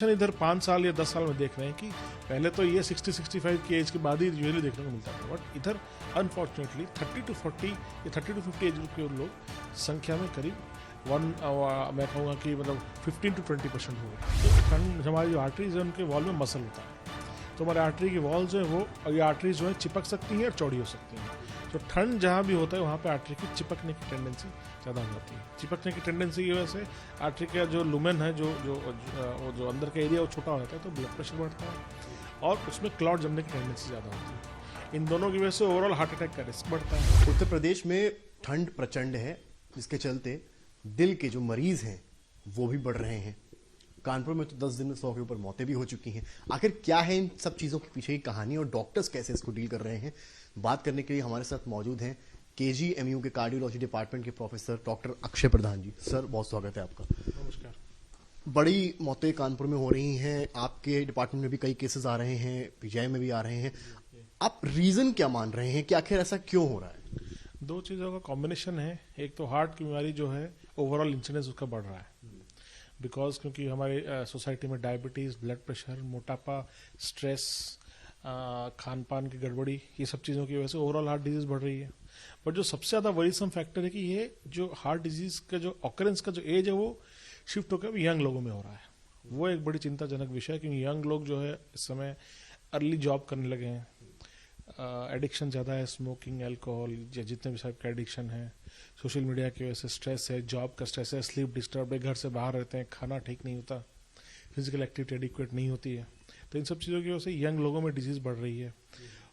इधर 5 साल या 10 साल में देख रहे हैं कि पहले तो ये 60-65 की एज के बाद ही यूजुअली देखने को मिलता था, बट इधर अनफॉर्चुनेटली 30 to 40 या 30 to 50 एज के लोग संख्या में करीब मैं कहूँगा कि मतलब 15 to 20% हो गए। तो हमारी जो आर्टरीज है उनके वॉल में मसल होता है, तो हमारे आर्टरी की वॉल जो है वो ये आर्टरीज जो है चिपक सकती हैं और चौड़ी हो सकती हैं। तो ठंड जहाँ भी होता है वहाँ पे आर्टरी की चिपकने की टेंडेंसी ज़्यादा हो जाती है। चिपकने की टेंडेंसी की वजह से आर्टरी का जो लुमेन है जो अंदर का एरिया वो छोटा हो जाता है, तो ब्लड प्रेशर बढ़ता है और उसमें क्लॉट जमने की टेंडेंसी ज़्यादा होती है। इन दोनों की वजह से ओवरऑल हार्ट अटैक का रिस्क बढ़ता है। उत्तर प्रदेश में ठंड प्रचंड है, जिसके चलते दिल के जो मरीज हैं वो भी बढ़ रहे हैं। कानपुर में तो 10 दिन में 100 के ऊपर मौतें भी हो चुकी हैं। आखिर क्या है इन सब चीजों के पीछे की कहानी और डॉक्टर्स कैसे इसको डील कर रहे हैं, बात करने के लिए हमारे साथ मौजूद हैं केजीएमयू के कार्डियोलॉजी डिपार्टमेंट के प्रोफेसर डॉक्टर अक्षय प्रधान जी। सर, बहुत स्वागत है आपका। नमस्कार। बड़ी मौतें कानपुर में हो रही हैं, आपके डिपार्टमेंट में भी कई केसेस आ रहे हैं, पीजीआई में भी आ रहे हैं। आप रीजन क्या मान रहे हैं कि आखिर ऐसा क्यों हो रहा है? दो चीज़ों का कॉम्बिनेशन है। एक तो हार्ट की बीमारी जो है ओवरऑल इंसिडेंस उसका बढ़ रहा है, बिकॉज क्योंकि हमारे सोसाइटी में डायबिटीज़, ब्लड प्रेशर, मोटापा, स्ट्रेस, खान पान की गड़बड़ी, ये सब चीज़ों की वजह से ओवरऑल हार्ट डिजीज़ बढ़ रही है। बट जो सबसे ज़्यादा वरीसम फैक्टर है कि ये जो हार्ट डिजीज़ का जो ऑकरेंस का जो एज है वो शिफ्ट होकर यंग लोगों में हो रहा है। वो एक बड़ी चिंताजनक विषय है, क्योंकि यंग लोग जो है इस समय अर्ली जॉब करने लगे हैं, एडिक्शन ज़्यादा है, स्मोकिंग, अल्कोहल या जितने भी टाइप का एडिक्शन है, सोशल मीडिया की वजह से स्ट्रेस है, जॉब का स्ट्रेस है, स्लीप डिस्टर्ब है, घर से बाहर रहते हैं, खाना ठीक नहीं होता, फिजिकल एक्टिविटी एडिक्वेट नहीं होती है। तो इन सब चीज़ों की वजह से यंग लोगों में डिजीज़ बढ़ रही है।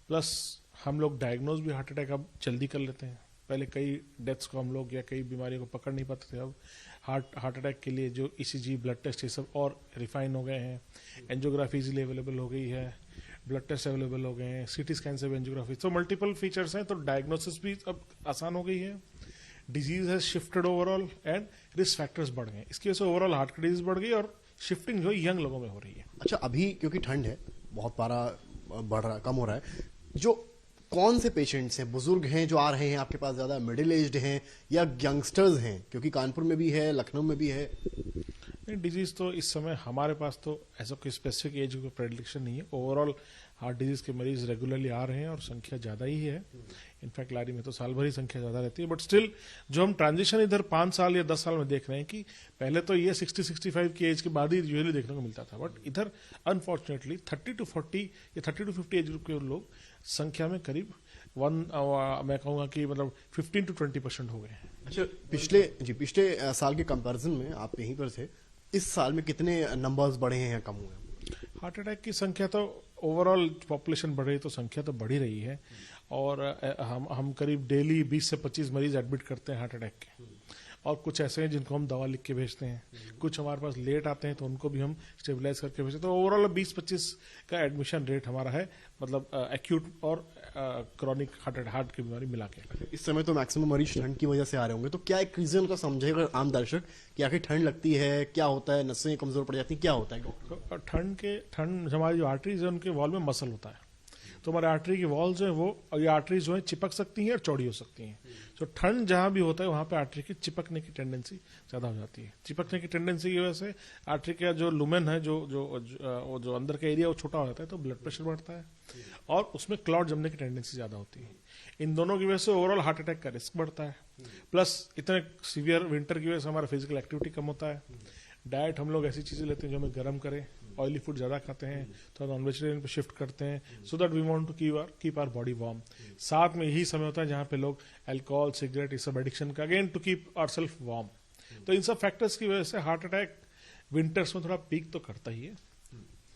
प्लस हम लोग डायग्नोज भी हार्ट अटैक अब जल्दी कर लेते हैं। पहले कई डेथ्स को हम लोग या कई बीमारियों को पकड़ नहीं पाते थे। अब हार्ट अटैक के लिए जो ईसीजी, ब्लड टेस्ट, ये सब और रिफाइन हो गए हैं। एंजियोग्राफी इजीली अवेलेबल हो गई है, ब्लड टेस्ट अवेलेबल हो गए हैं, सीटी स्कैन से भी एंजियोग्राफी, तो मल्टीपल फीचर्स हैं, तो डायग्नोसिस भी अब आसान हो गई है। Disease has shifted overall and risk factors बढ़ गए। इसकी वजह से ओवरऑल हार्ट की डिजीज बढ़ गई और शिफ्टिंग जो यंग लोगों में हो रही है। अच्छा, अभी क्योंकि ठंड है, बहुत पारा बढ़ रहा, कम हो रहा है, जो कौन से पेशेंट्स हैं, बुजुर्ग हैं जो आ रहे हैं आपके पास, ज्यादा मिडिल एज्ड हैं या यंगस्टर्स हैं? क्योंकि कानपुर में भी है, लखनऊ में भी है। डिजीज तो इस समय हमारे पास तो ऐसा कोई स्पेसिफिक एज का प्रेडिक्शन नहीं है। ओवरऑल हार्ट डिजीज के मरीज रेगुलरली आ रहे हैं और संख्या ज़्यादा ही है। इनफैक्ट लारी में तो साल भर ही संख्या ज़्यादा रहती है, बट स्टिल जो हम ट्रांजिशन इधर 5 साल या 10 साल में देख रहे हैं कि पहले तो ये 60-65 की एज के बाद ही यूजुअली देखने को मिलता था, बट इधर अनफॉर्चुनेटली 30 to 40 या 30 to 50 एज के लोग संख्या में करीब मैं कहूँगा कि मतलब 15 to 20% हो गए हैं। अच्छा, पिछले साल के कंपैरिजन में आप यहीं पर थे, इस साल में कितने नंबर्स बढ़े हैं या कम हुए हैं? हार्ट अटैक की संख्या तो ओवरऑल पॉपुलेशन बढ़ रही है तो संख्या तो बढ़ ही रही है, और हम करीब डेली 20 से 25 मरीज एडमिट करते हैं हार्ट अटैक के, और कुछ ऐसे हैं जिनको हम दवा लिख के भेजते हैं, कुछ हमारे पास लेट आते हैं तो उनको भी हम स्टेबलाइज करके भेजते हैं। तो ओवरऑल 20-25 का एडमिशन रेट हमारा है, मतलब एक्यूट और क्रॉनिक हार्ट की बीमारी मिला के। इस समय तो मैक्सिमम मरीज ठंड की वजह से आ रहे होंगे, तो क्या एक रीजन का समझेगा आम दर्शक कि आखिर ठंड लगती है, क्या होता है, नसें कमजोर पड़ जाती हैं, क्या होता है डॉक्टर? ठंड हमारी जो आर्टरीज है उनके वॉल में मसल होता है, तो हमारे आर्टरी की वॉल जो है वो ये आर्टरीज जो है चिपक सकती हैं और चौड़ी हो सकती हैं। तो ठंड जहाँ भी होता है वहाँ पे आर्टरी की चिपकने की टेंडेंसी ज़्यादा हो जाती है। चिपकने की टेंडेंसी की वजह से आर्टरी का जो लुमेन है जो अंदर का एरिया वो छोटा हो जाता है, तो ब्लड प्रेशर बढ़ता है और उसमें क्लॉट जमने की टेंडेंसी ज़्यादा होती है। इन दोनों की वजह से ओवरऑल हार्ट अटैक का रिस्क बढ़ता है। प्लस इतने सीवियर विंटर की वजह से हमारा फिजिकल एक्टिविटी कम होता है। डाइट हम लोग ऐसी चीज़ें लेते हैं जो हमें गर्म करें, ऑयली फूड ज़्यादा खाते हैं, तो नॉन वेजिटेरियन पे शिफ्ट करते हैं, so that we want to keep our body warm. साथ में यही समय होता है जहाँ पे लोग अल्कोहल, सिगरेट, ये सब एडिक्शन का, again to keep ourselves warm. तो इन सब फैक्टर्स की वजह से हार्ट अटैक विंटर्स में थोड़ा पीक तो करता ही है।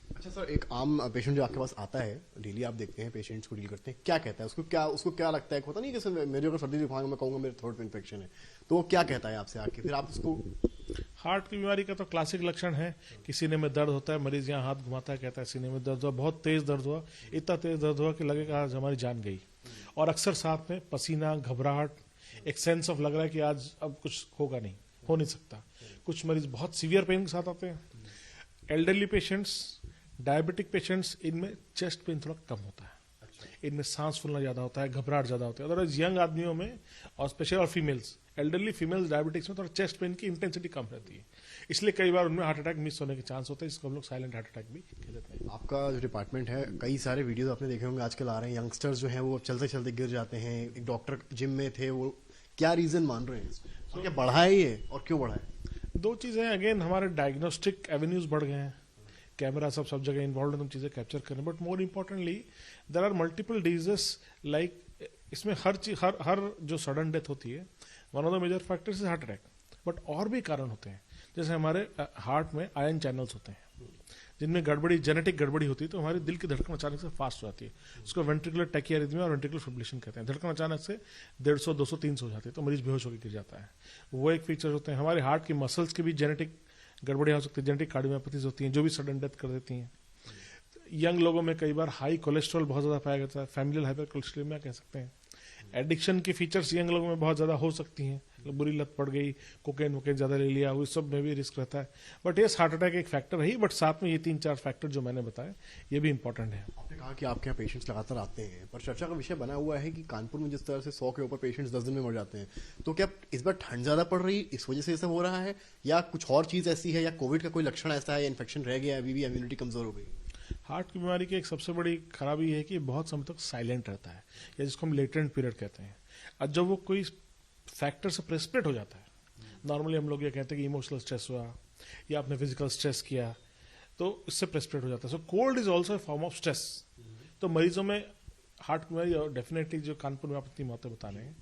अच्छा सर, एक आम पेशेंट जो आपके पास आता है, डेली आप देखते हैं पेशेंट्स को डील करते हैं, क्या कहता है? उसको क्या लगता है? होता नहीं कि सर मेरे अगर सर्दी जुकाम मैं कहूँगा मेरे थ्रोट में इन्फेक्शन है, तो वो क्या कहता है आपसे आके, फिर आप उसको? हार्ट की बीमारी का तो क्लासिक लक्षण है कि सीने में दर्द होता है, मरीज यहाँ हाथ घुमाता है, कहता है सीने में दर्द हुआ, बहुत तेज दर्द हुआ, इतना तेज दर्द हुआ कि लगेगा आज हमारी जान गई। और अक्सर साथ में पसीना, घबराहट, एक सेंस ऑफ लग रहा है कि आज अब कुछ होगा नहीं, हो नहीं सकता। कुछ मरीज बहुत सीवियर पेन के साथ आते हैं। एल्डरली पेशेंट्स, डायबिटिक पेशेंट्स, इनमें चेस्ट पेन थोड़ा कम होता है। इनमें सांस फूलना ज्यादा होता है, घबराहट ज्यादा होता है। अदरवाइज यंग आदमियों में और स्पेशल और फीमेल्स, एल्डरली फीमेल्स डायबिटिक्स में थोड़ा चेस्ट पेन की इंटेंसिटी कम रहती है, इसलिए कई बार उनमें हार्ट अटैक मिस होने के चांस होते हैं, इसको हम लोग साइलेंट हार्ट अटैक भी कह देते हैं। आपका जो डिपार्टमेंट है, कई सारे वीडियोस आपने देखे होंगे आजकल आ रहे हैं, यंगस्टर्स जो हैं वो चलते चलते गिर जाते हैं। एक डॉक्टर जिम में थे, वो क्या रीजन मान रहे हैं इसको? तो क्या बढ़ा है ये और क्यों बढ़ा है? दो चीजें हैं, अगेन हमारे डायग्नोस्टिक एवेन्यूज बढ़ गए हैं, कैमरा सब जगह इन्वॉल्व है, तुम चीजें कैप्चर करें, but more importantly there are multiple diseases like, इसमें हर जो सडन डेथ होती है, one of the major factors is heart attack, but और भी कारण होते हैं। जैसे हमारे हार्ट में आयन चैनल्स होते हैं, जिनमें गड़बड़ी, जेनेटिक गड़बड़ी होती है, तो हमारी दिल की धड़कन अचानक से फास्ट हो जाती है, उसको वेंट्रिकुलर टैकियारिथमिया और वेंट्रिकुलर फिब्रिलेशन कहते हैं। धड़कन अचानक से 150, 200, 300 हो जाती है, तो मरीज बेहोश होकर गिर जाता है। वो एक फीचर होते हैं। हमारे हार्ट की मसल्स की भी जेनेटिक गड़बड़ियां हो सकती है, जेनेटिक कार्डियोमायोपैथीज होती हैं, जो भी सडन डेथ कर देती हैं। यंग लोगों में कई बार हाई कोलेस्ट्रॉल बहुत ज्यादा पाया जाता है, फैमिलियल हाइपरकोलेस्ट्रोलेमिया कह सकते हैं। एडिक्शन की फीचर्स यंग लोगों में बहुत ज्यादा हो सकती हैं, बुरी लत पड़ गई, कोकेन वोकेन ज्यादा ले लिया, उस सब में भी रिस्क रहता है। बट ये हार्ट अटैक एक फैक्टर है ही, बट साथ में ये 3-4 फैक्टर जो मैंने बताए ये भी इंपॉर्टेंट है। आपने कहा कि आपके यहाँ पेशेंट्स लगातार आते हैं, पर चर्चा का विषय बना हुआ है कि कानपुर में जिस तरह से 100 के ऊपर पेशेंट्स 10 दिन में मर जाते हैं, तो क्या इस बार ठंड ज्यादा पड़ रही, इस वजह से ये सब हो रहा है, या कुछ और चीज ऐसी है, या कोविड का कोई लक्षण ऐसा है, या इन्फेक्शन रह गया, अभी भी इम्यूनिटी कमजोर हो गई? हार्ट की बीमारी की एक सबसे बड़ी खराबी है कि बहुत समय तक साइलेंट रहता है, या जिसको हम लेटेंट पीरियड कहते हैं। और जब वो कोई फैक्टर से प्रेसिपिटेट हो जाता है, नॉर्मली हम लोग ये कहते हैं कि इमोशनल स्ट्रेस हुआ या आपने फिजिकल स्ट्रेस किया, तो इससे प्रेसिपिटेट हो जाता है। So cold is also a form of stress. तो मरीजों में हार्ट की बीमारी, और डेफिनेटली जो कानपुर में आप इतनी मौतें बता रहे हैं,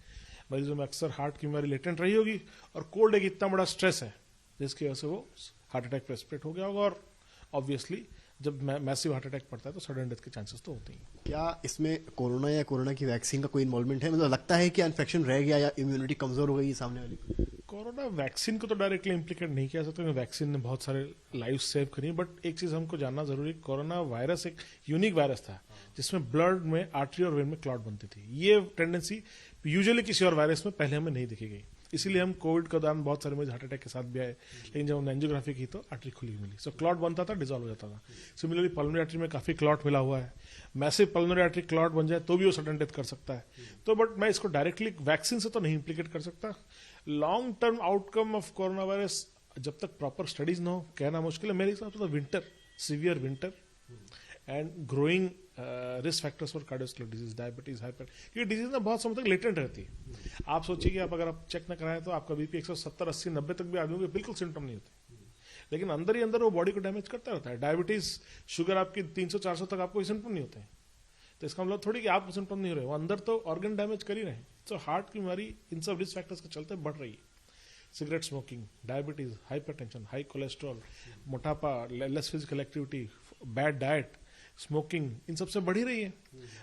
मरीजों में अक्सर हार्ट की बीमारी लेटेंट रही होगी, और कोल्ड एक इतना बड़ा स्ट्रेस है जिसकी वजह से वो हार्ट अटैक प्रेसिपिटेट हो गया होगा। और ऑब्वियसली जब मैसिव हार्ट अटैक पड़ता है तो सडन डेथ के चांसेस तो होते हैं। क्या इसमें कोरोना या कोरोना की वैक्सीन का कोई इन्वॉल्वमेंट है? मतलब लगता है कि इन्फेक्शन रह गया या इम्यूनिटी कमजोर हो गई सामने वाली? कोरोना वैक्सीन को तो डायरेक्टली इम्प्लीकेट नहीं किया सकता, वैक्सीन ने बहुत सारे लाइफ सेव करी, बट एक चीज हमको जानना जरूरी, कोरोना वायरस एक यूनिक वायरस था जिसमें ब्लड में, आर्टरी और वेन में क्लॉट बनती थी। ये टेंडेंसी यूजुअली किसी और वायरस में पहले हमें नहीं दिखी गई, इसीलिए हम कोविड के दौरान बहुत सारे मरीज हार्ट अटैक के साथ भी आए, लेकिन जब हमने एंजियोग्राफी की तो आर्टरी खुली मिली। सो क्लॉट बनता था, डिजॉल्व हो जाता था। सिमिलरली पल्मोनरी आर्टरी में काफी क्लॉट मिला हुआ है, मैसिव पल्मोनरी आर्टरी क्लॉट बन जाए तो भी वो सडन डेथ कर सकता है। तो बट मैं इसको डायरेक्टली वैक्सीन से तो नहीं इम्प्लीकेट कर सकता। Long term outcome of corona virus जब तक प्रॉपर स्टडीज न हो कहना मुश्किल है। मेरे हिसाब से तो winter, severe winter and growing risk factors for cardiovascular disease, diabetes, hyper, ये डिजीज ना बहुत समय तक लेटेंट रहती है। आप सोचिए कि अगर आप चेक न कराएं तो आपका बीपी 170, 80, 90 तक भी आदमियों के बिल्कुल सिम्टम नहीं होते, लेकिन अंदर ही अंदर वो बॉडी को डैमेज करता रहता है। डायबिटीज, शुगर आपकी 300, 400 तक आपको सिम्टम नहीं होते हैं, तो इसका मतलब थोड़ी कि आपको सिम्टम नहीं हो रहे, वो अंदर तो ऑर्गन डैमेज कर ही रहे हैं। तो हार्ट की बीमारी इन सब रिस्क फैक्टर्स के चलते बढ़ रही है। Cigarette smoking, diabetes, hypertension, high cholesterol, मोटापा, less physical activity, bad diet, smoking, इन सबसे बढ़ी रही है।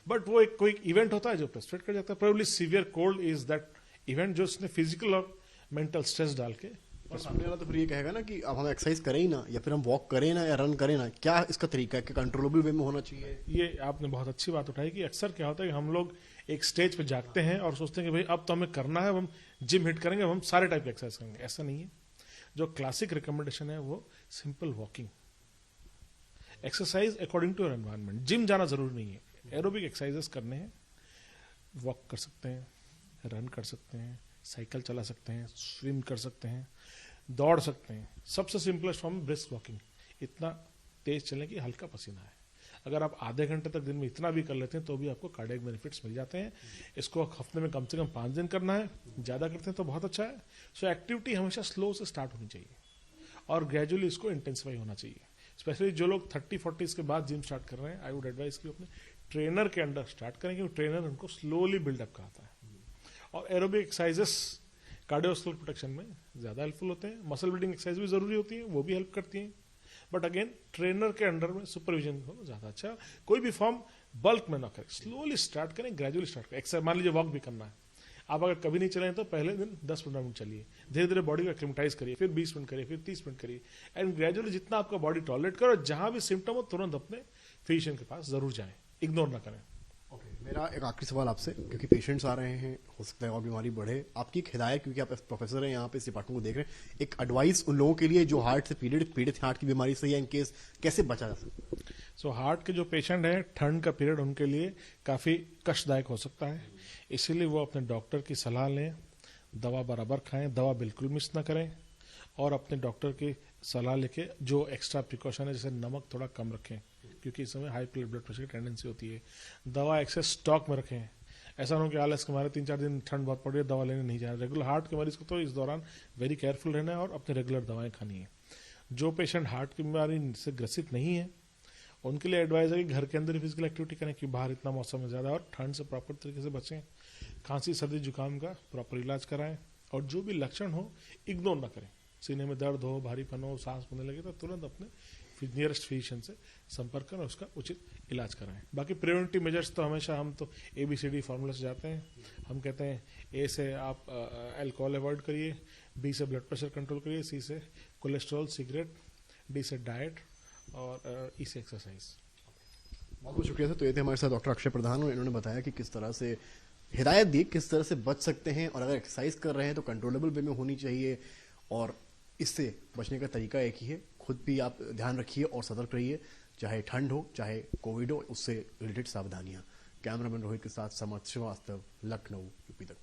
बट वो एक कोई इवेंट होता है जो प्रेसिपिटेट कर जाता है। Probably severe cold is that event जो उसने फिजिकल और मेंटल स्ट्रेस डाल के। और सामने वाला तो फिर ये कहेगा ना कि अब हम एक्सरसाइज करें ही ना, या फिर हम वॉक करें ना, या रन करें ना, क्या इसका तरीका है कि कंट्रोलेबल वे में होना चाहिए? ये आपने बहुत अच्छी बात उठाई कि अक्सर क्या होता है कि हम लोग एक स्टेज पे जागते हैं और सोचते हैं कि भाई अब तो हमें करना है, हम जिम हिट करेंगे, हम सारे टाइप की एक्सरसाइज करेंगे। ऐसा नहीं है। जो क्लासिक रिकमेंडेशन है वो simple walking, exercise according to your environment. Gym जाना जरूरी नहीं है, एरोबिक एक्सरसाइजेस करने हैं, वॉक कर सकते हैं, रन कर सकते हैं, साइकिल चला सकते हैं, स्विम कर सकते हैं, दौड़ सकते हैं। सबसे सिंपलेस्ट फॉर्म ब्रिस्क वॉकिंग, इतना तेज चलें कि हल्का पसीना है। अगर आप आधे घंटे तक दिन में इतना भी कर लेते हैं तो भी आपको कार्डियक बेनिफिट्स मिल जाते हैं। इसको हफ्ते में कम से कम 5 दिन करना है, ज्यादा करते हैं तो बहुत अच्छा है। सो एक्टिविटी हमेशा स्लो से स्टार्ट होनी चाहिए और ग्रेजुअली इसको इंटेंसिफाई होना चाहिए। स्पेशली जो लोग 30-40 के बाद जिम स्टार्ट कर रहे हैं, आई वुड एडवाइस कि अपने ट्रेनर के अंडर स्टार्ट करें, क्योंकि ट्रेनर उनको स्लोली बिल्डअप कराता है। और एरोबिक एक्सरसाइजेस कार्डियोवैस्कुलर प्रोटेक्शन में ज्यादा हेल्पफुल होते हैं। मसल बिल्डिंग एक्सरसाइज भी जरूरी होती है, वो भी हेल्प करती हैं, बट अगेन ट्रेनर के अंडर में सुपरविजन हो ज्यादा अच्छा। कोई भी फॉर्म बल्क में ना करें, स्लोली स्टार्ट करें, ग्रेजुअली स्टार्ट करें। एक्सरसाइज मान लीजिए वॉक भी करना है, आप अगर कभी नहीं चले तो पहले दिन 10-15 मिनट चलिए, धीरे धीरे बॉडी को एक्लिमेटाइज करिए, फिर 20 मिनट करिए, फिर 30 मिनट करिए, एंड ग्रेजुअली जितना आपका बॉडी टॉलरेट करो, जहां भी सिम्टम हो तुरंत अपने फिजिशियन के पास जरूर जाएं, इग्नोर ना करें। मेरा एक आखिरी सवाल आपसे, क्योंकि पेशेंट्स आ रहे हैं, हो सकता है और बीमारी बढ़े, आपकी एक हिदायत, क्योंकि आप प्रोफेसर हैं यहाँ पे, इस डिपार्टमेंट को देख रहे हैं, एक एडवाइस उन लोगों के लिए जो हार्ट से पीड़ित हार्ट की बीमारी से या इन केस कैसे बचा जा सकता है? सो हार्ट के जो पेशेंट हैं, ठंड का पीरियड उनके लिए काफ़ी कष्टदायक हो सकता है, इसीलिए वो अपने डॉक्टर की सलाह लें, दवा बराबर खाएं, दवा बिल्कुल मिस ना करें, और अपने डॉक्टर की सलाह लेके जो एक्स्ट्रा प्रिकॉशन है, जैसे नमक थोड़ा कम रखें क्योंकि इस समय हाई ब्लड प्रेशर की टेंडेंसी होती है, दवा एक्सेस स्टॉक में रखें, ऐसा ना हो कि आलस के मारे 3-4 दिन ठंड बहुत पड़ रही है दवा लेने नहीं जाना। रेगुलर हार्ट के मरीज को तो इस दौरान वेरी केयरफुल रहना है और अपने रेगुलर दवाएं खानी है। जो पेशेंट हार्ट की बीमारी से ग्रसित नहीं है उनके लिए एडवाइस है कि घर के अंदर ही फिजिकल एक्टिविटी करें, कि बाहर इतना मौसम में ज़्यादा, और ठंड से प्रॉपर तरीके से बचें, खांसी सर्दी जुकाम का प्रॉपर इलाज कराएं, और जो भी लक्षण हो इग्नोर ना करें। सीने में दर्द हो, भारीपन हो, सांस फूलने लगे तो तुरंत अपने नियरेस्ट फिजिशियन से संपर्क करें, उसका उचित इलाज कराएं। बाकी प्रिवेंटिव मेजर्स तो हमेशा हम तो ABCD फॉर्मूला से जाते हैं। हम कहते हैं A से आप अल्कोहल अवॉइड करिए, B से ब्लड प्रेशर कंट्रोल करिए, C से कोलेस्ट्रॉल सिगरेट, D से डाइट, और E से एक्सरसाइज। बहुत बहुत शुक्रिया सर। तो ये थे हमारे साथ डॉक्टर अक्षय प्रधान, और इन्होंने बताया कि किस तरह से हिदायत दी किस तरह से बच सकते हैं, और अगर एक्सरसाइज कर रहे हैं तो कंट्रोलेबल वे में होनी चाहिए, और इससे बचने का तरीका एक ही है, खुद भी आप ध्यान रखिए और सतर्क रहिए, चाहे ठंड हो चाहे कोविड हो, उससे रिलेटेड सावधानियां। कैमरामैन रोहित के साथ समर्थ श्रीवास्तव, लखनऊ, यूपी तक।